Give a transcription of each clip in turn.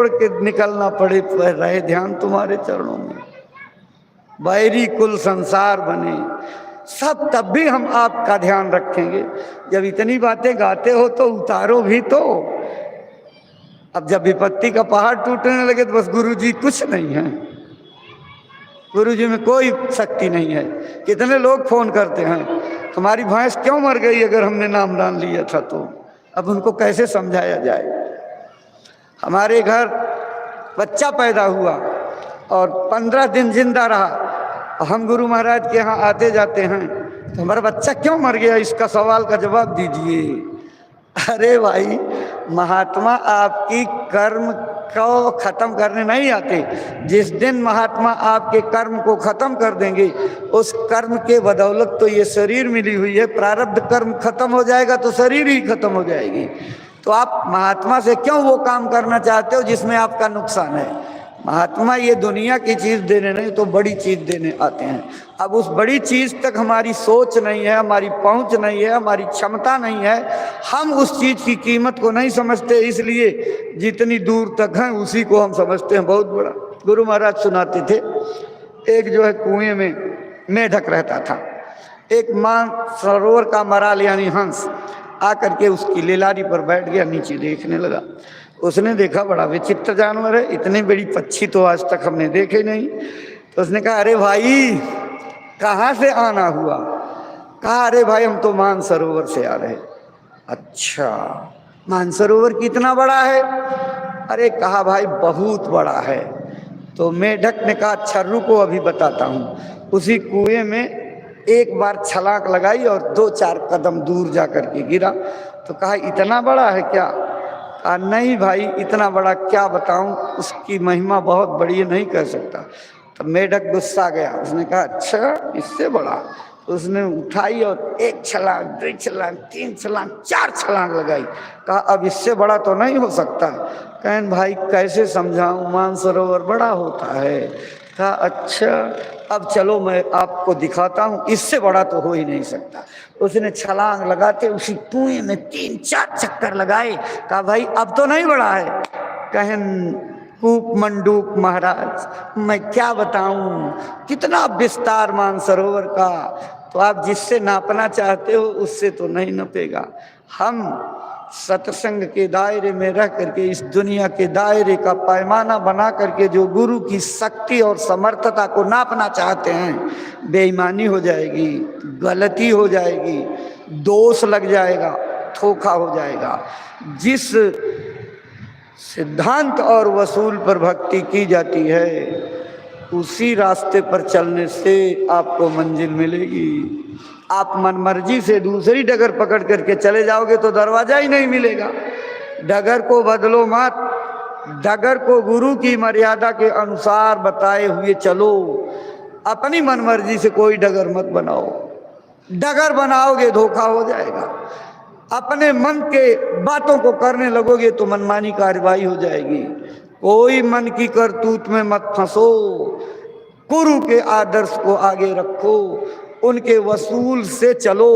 छोड़ के निकलना पड़े, पर रहे ध्यान तुम्हारे चरणों में। बैरी कुल संसार बने सब, तब भी हम आपका ध्यान रखेंगे। जब इतनी बातें गाते हो तो उतारो भी तो। अब जब विपत्ति का पहाड़ टूटने लगे तो बस गुरु जी कुछ नहीं है, गुरु जी में कोई शक्ति नहीं है। कितने लोग फोन करते हैं तुम्हारी भैंस क्यों मर गई अगर हमने नाम दान लिया था तो। अब उनको कैसे समझाया जाए। हमारे घर बच्चा पैदा हुआ और 15 दिन जिंदा रहा। हम गुरु महाराज के यहाँ आते जाते हैं तो हमारा बच्चा क्यों मर गया, इसका सवाल का जवाब दीजिए। अरे भाई, महात्मा आपकी कर्म को खत्म करने नहीं आते। जिस दिन महात्मा आपके कर्म को खत्म कर देंगे, उस कर्म के बदौलत तो ये शरीर मिली हुई है, प्रारब्ध कर्म खत्म हो जाएगा तो शरीर ही खत्म हो जाएगी। तो आप महात्मा से क्यों वो काम करना चाहते हो जिसमें आपका नुकसान है। महात्मा ये दुनिया की चीज देने नहीं तो बड़ी चीज देने आते हैं। अब उस बड़ी चीज तक हमारी सोच नहीं है, हमारी पहुंच नहीं है, हमारी क्षमता नहीं है, हम उस चीज की कीमत को नहीं समझते। इसलिए जितनी दूर तक है उसी को हम समझते हैं बहुत बड़ा। गुरु महाराज सुनाते थे, एक जो है कुएं में मेढक रहता था। एक मानसरोवर का मराल यानी हंस आकर के उसकी लेलारी पर बैठ गया, नीचे देखने लगा। उसने देखा बड़ा विचित्र जानवर है, इतनी बड़ी पक्षी तो आज तक हमने देखे नहीं। तो उसने कहा अरे भाई कहाँ से आना हुआ। कहा अरे भाई हम तो मानसरोवर से आ रहे। अच्छा, मानसरोवर कितना बड़ा है। अरे कहा भाई बहुत बड़ा है। तो मेढक ने कहा अच्छा रुको अभी बताता हूँ। उसी कुएं में एक बार छलांग लगाई और 2-4 कदम दूर जा कर के गिरा। तो कहा इतना बड़ा है क्या। कहा नहीं भाई इतना बड़ा क्या बताऊं, उसकी महिमा बहुत बड़ी है, नहीं कह सकता। तो मेढक गुस्सा गया, उसने कहा अच्छा इससे बड़ा। तो उसने उठाई और 1 छलांग 2 छलांग 3 छलांग 4 छलांग लगाई। कहा अब इससे बड़ा तो नहीं हो सकता। कहें भाई कैसे समझाऊं, मानसरोवर बड़ा होता है। कहा अच्छा अब चलो मैं आपको दिखाता हूँ, इससे बड़ा तो हो ही नहीं सकता। उसने छलांग लगाते उसी कुएं में 3-4 चक्कर लगाए। कहा भाई अब तो नहीं बड़ा है। कहें कूप मंडूक महाराज मैं क्या बताऊं, कितना विस्तार मानसरोवर का। तो आप जिससे नापना चाहते हो उससे तो नहीं नपेगा। हम सत्संग के दायरे में रह करके इस दुनिया के दायरे का पैमाना बना करके जो गुरु की शक्ति और समर्थता को नापना चाहते हैं, बेईमानी हो जाएगी, गलती हो जाएगी, दोष लग जाएगा, धोखा हो जाएगा। जिस सिद्धांत और वसूल पर भक्ति की जाती है उसी रास्ते पर चलने से आपको मंजिल मिलेगी। आप मनमर्जी से दूसरी डगर पकड़ करके चले जाओगे तो दरवाजा ही नहीं मिलेगा। डगर को बदलो मत, डगर को गुरु की मर्यादा के अनुसार बताए हुए चलो। अपनी मनमर्जी से कोई डगर मत बनाओ, डगर बनाओगे धोखा हो जाएगा। अपने मन के बातों को करने लगोगे तो मनमानी कार्रवाई हो जाएगी। कोई मन की करतूत में मत फंसो, गुरु के आदर्श को आगे रखो, उनके वसूल से चलो।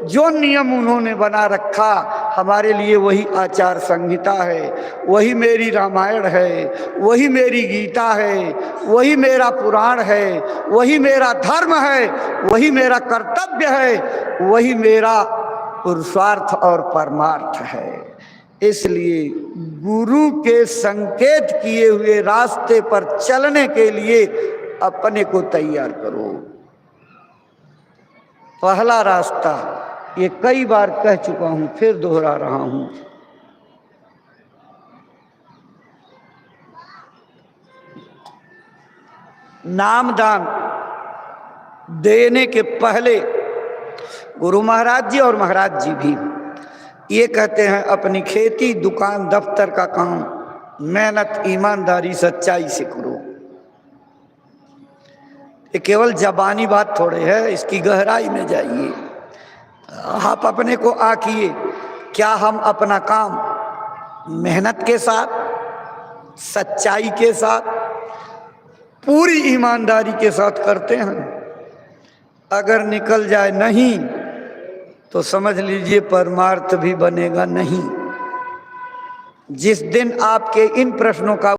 जो नियम उन्होंने बना रखा हमारे लिए वही आचार संहिता है, वही मेरी रामायण है, वही मेरी गीता है, वही मेरा पुराण है, वही मेरा धर्म है, वही मेरा कर्तव्य है, वही मेरा पुरुषार्थ और परमार्थ है। इसलिए गुरु के संकेत किए हुए रास्ते पर चलने के लिए अपने को तैयार करो। पहला रास्ता ये कई बार कह चुका हूं, फिर दोहरा रहा हूं। नामदान देने के पहले गुरु महाराज जी और महाराज जी भी ये कहते हैं अपनी खेती दुकान दफ्तर का काम मेहनत ईमानदारी सच्चाई से करो। ये केवल जबानी बात थोड़े है, इसकी गहराई में जाइए। आप अपने को आंकिए, क्या हम अपना काम मेहनत के साथ सच्चाई के साथ पूरी ईमानदारी के साथ करते हैं। अगर निकल जाए नहीं तो समझ लीजिए परमार्थ भी बनेगा नहीं। जिस दिन आपके इन प्रश्नों का